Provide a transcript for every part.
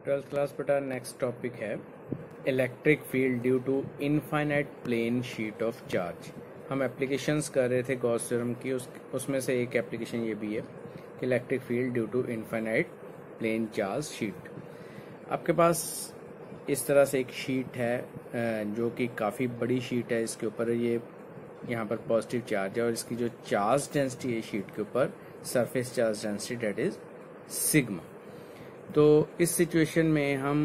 Twelfth class बेटा next topic है electric field due to infinite plane sheet of charge. हम applications कर रहे थे गॉस थ्योरम की, उसमें से एक एप्लीकेशन ये भी है कि electric field due to infinite plane charge sheet. आपके पास इस तरह से एक शीट है जो कि काफ़ी बड़ी शीट है। इसके ऊपर ये यहाँ पर पॉजिटिव चार्ज है और इसकी जो चार्ज डेंसिटी है शीट के ऊपर surface charge density that is sigma. तो इस सिचुएशन में हम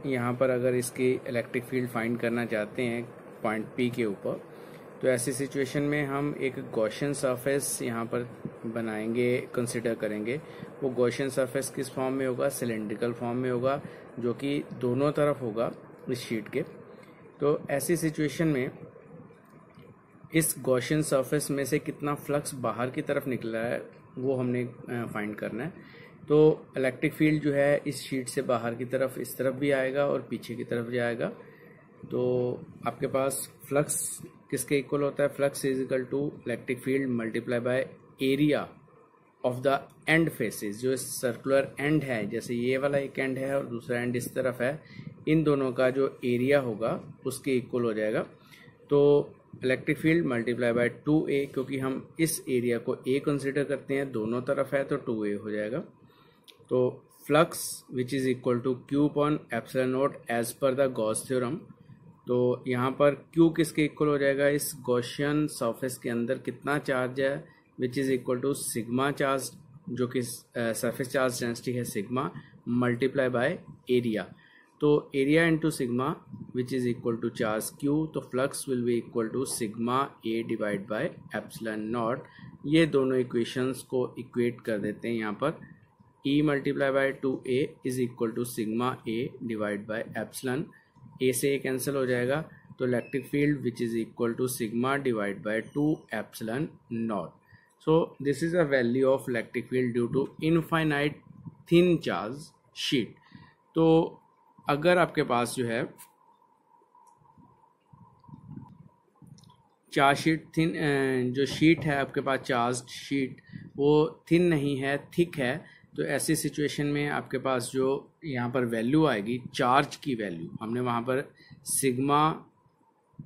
यहाँ पर अगर इसकी इलेक्ट्रिक फील्ड फाइंड करना चाहते हैं पॉइंट P के ऊपर, तो ऐसी सिचुएशन में हम एक गॉसियन सरफेस यहाँ पर बनाएंगे, कंसिडर करेंगे। वो गॉसियन सरफेस किस फॉर्म में होगा? सिलेंड्रिकल फॉर्म में होगा, जो कि दोनों तरफ होगा इस शीट के। तो ऐसी सिचुएशन में इस गॉसियन सरफेस में से कितना फ्लक्स बाहर की तरफ निकला है वो हमने फाइंड करना है। तो इलेक्ट्रिक फील्ड जो है इस शीट से बाहर की तरफ इस तरफ भी आएगा और पीछे की तरफ जाएगा। तो आपके पास फ्लक्स किसके इक्वल होता है? Flux is equal to electric field multiply by area of the end faces. जो सर्कुलर एंड है, जैसे ये वाला एक एंड है और दूसरा एंड इस तरफ है, इन दोनों का जो एरिया होगा उसके इक्वल हो जाएगा। तो electric field multiply by 2a, क्योंकि हम इस एरिया को a कंसिडर करते हैं, दोनों तरफ है तो 2a हो जाएगा। तो flux which is equal to Q upon epsilon naught as per the Gauss theorem. तो यहाँ पर Q किसके इक्वल हो जाएगा? इस गॉसियन सरफेस के अंदर कितना चार्ज है, which is equal to sigma charge, जो कि सरफेस चार्ज डेंसिटी है सिग्मा, मल्टीप्लाई बाय एरिया। तो area into sigma which is equal to charge Q, तो flux will be equal to sigma A divide by epsilon naught. ये दोनों equations को equate कर देते हैं यहाँ पर। E multiply by 2a is equal to sigma A divide by epsilon. A से A कैंसिल हो जाएगा, तो electric field which is equal to sigma divide by 2 epsilon naught. So this is a value of electric field due to infinite thin charge sheet. तो अगर आपके पास जो है चार्ज शीट थिन, जो शीट है आपके पास चार्ज शीट, वो थिन नहीं है, थिक है, तो ऐसी सिचुएशन में आपके पास जो यहाँ पर वैल्यू आएगी चार्ज की वैल्यू, हमने वहाँ पर sigma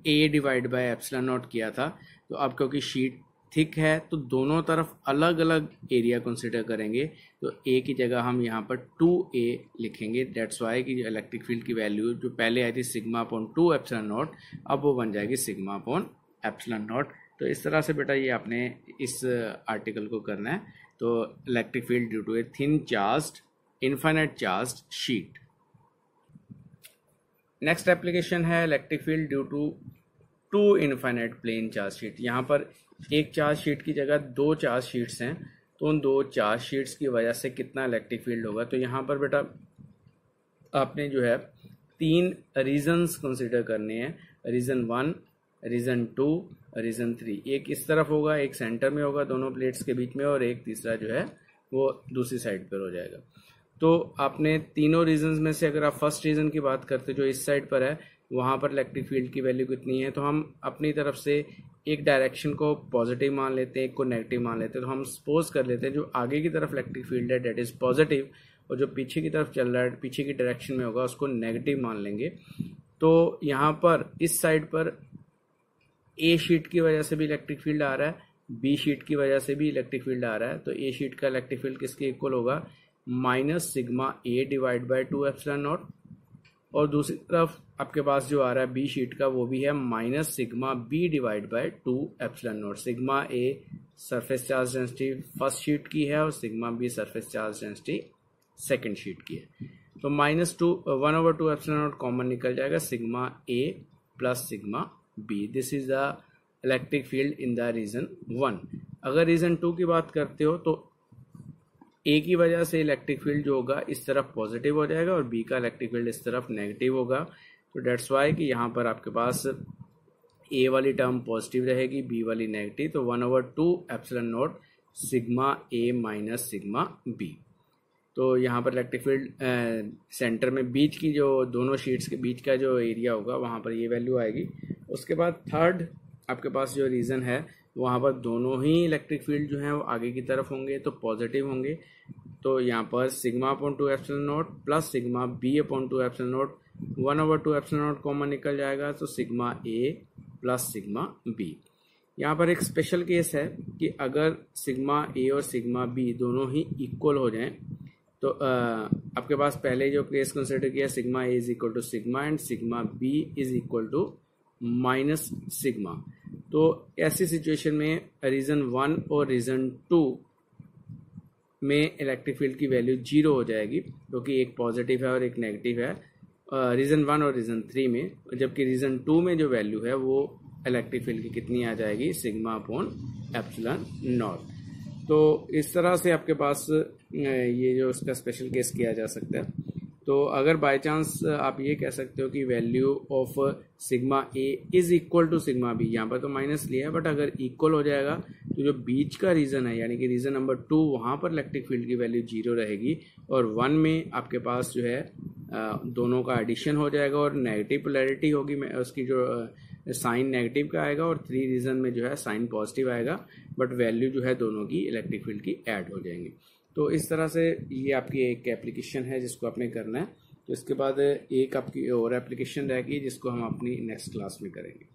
A divide by epsilon not किया था। तो अब क्योंकि शीट थिक है तो दोनों तरफ अलग अलग एरिया कंसिडर करेंगे, तो A की जगह हम यहाँ पर 2a लिखेंगे। डेट्स वाई कि इलेक्ट्रिक फील्ड की वैल्यू जो पहले आई थी सिग्मा अपॉन 2 एप्सिलॉन नॉट, अब वो बन जाएगी सिग्मा अपॉन एप्सिलॉन नॉट। तो इस तरह से बेटा ये आपने इस आर्टिकल को करना है। तो electric field due to a thin charged infinite charged sheet. Next application है electric field due to two infinite plane charge sheet. यहाँ पर एक चार्ज शीट की जगह दो चार्ज शीट्स हैं, तो उन दो चार्ज शीट्स की वजह से कितना इलेक्ट्रिक फील्ड होगा? तो यहाँ पर बेटा आपने जो है 3 रीजन्स कंसिडर करने हैं। Reason 1, reason 2, reason 3। एक इस तरफ होगा, एक सेंटर में होगा दोनों प्लेट्स के बीच में, और एक तीसरा जो है वो दूसरी साइड पर हो जाएगा। तो आपने तीनों रीजन्स में से अगर आप फर्स्ट रीजन की बात करते जो इस साइड पर है, वहाँ पर इलेक्ट्रिक फील्ड की वैल्यू कितनी है, तो हम अपनी तरफ से एक डायरेक्शन को पॉजिटिव मान लेते हैं, एक को नेगेटिव मान लेते हैं। तो हम सपोज कर लेते हैं जो आगे की तरफ इलेक्ट्रिक फील्ड है डेट इज पॉजिटिव, और जो पीछे की तरफ चल रहा है पीछे की डायरेक्शन में होगा उसको नेगेटिव मान लेंगे। तो यहाँ पर इस साइड पर A शीट की वजह से भी इलेक्ट्रिक फील्ड आ रहा है, B शीट की वजह से भी इलेक्ट्रिक फील्ड आ रहा है। तो A शीट का इलेक्ट्रिक फील्ड किसके इक्वल होगा? Minus sigma A divide by 2 epsilon not. और दूसरी तरफ आपके पास जो आ रहा है B शीट का, वो भी है minus sigma B divide by 2 epsilon naught. Sigma A surface charge density first sheet की है और sigma B surface charge density second sheet की है। तो -1/2 एप्सिलॉन नॉट कॉमन निकल जाएगा, sigma A plus sigma B। This is the electric field in the region 1। अगर reason 2 की बात करते हो तो A की वजह से इलेक्ट्रिक फील्ड जो होगा इस तरफ पॉजिटिव हो जाएगा और B का इलेक्ट्रिक फील्ड इस तरफ नेगेटिव होगा। तो डेट्स वाई कि यहाँ पर आपके पास A वाली टर्म पॉजिटिव रहेगी, B वाली नेगेटिव। तो 1/2 epsilon naught sigma A minus sigma B। तो यहाँ पर इलेक्ट्रिक फील्ड सेंटर में बीच की जो दोनों शीट्स के बीच का जो एरिया होगा वहाँ पर ये वैल्यू आएगी। उसके बाद थर्ड आपके पास जो रीज़न है वहाँ पर दोनों ही इलेक्ट्रिक फील्ड जो है वो आगे की तरफ होंगे तो पॉजिटिव होंगे। तो यहाँ पर sigma upon 2 epsilon naught plus sigma B upon 2 epsilon naught 1/2 epsilon naught common निकल जाएगा, तो sigma A plus sigma B. यहाँ पर एक स्पेशल केस है कि अगर सिग्मा ए और सिग्मा बी दोनों ही इक्वल हो जाएं, तो आपके पास पहले जो केस कंसिडर किया sigma A is equal to sigma and sigma B is equal to minus sigma. तो ऐसी सिचुएशन में रीजन 1 और रीजन 2 में इलेक्ट्रिक फील्ड की वैल्यू 0 हो जाएगी, क्योंकि एक पॉजिटिव है और एक नेगेटिव है रीजन 1 और रीजन 3 में, जबकि रीजन 2 में जो वैल्यू है वो इलेक्ट्रिक फील्ड की कितनी आ जाएगी, सिग्मा अपॉन एप्सिलॉन नॉट। तो इस तरह से आपके पास ये जो इसका स्पेशल केस किया जा सकता है। तो अगर बाय चांस आप ये कह सकते हो कि value of sigma A is equal to sigma B, यहाँ पर तो माइनस लिया है, बट अगर इक्वल हो जाएगा तो जो बीच का रीजन है यानी कि रीजन नंबर 2 वहाँ पर इलेक्ट्रिक फील्ड की वैल्यू 0 रहेगी और 1 में आपके पास जो है दोनों का एडिशन हो जाएगा और नेगेटिव पोलैरिटी होगी, उसकी जो साइन नेगेटिव का आएगा और 3 रीजन में जो है साइन पॉजिटिव आएगा, बट वैल्यू जो है दोनों की इलेक्ट्रिक फील्ड की ऐड हो जाएंगी। तो इस तरह से ये आपकी एक एप्लीकेशन है जिसको आपने करना है। तो इसके बाद एक आपकी और एप्लीकेशन रहेगी जिसको हम अपनी नेक्स्ट क्लास में करेंगे।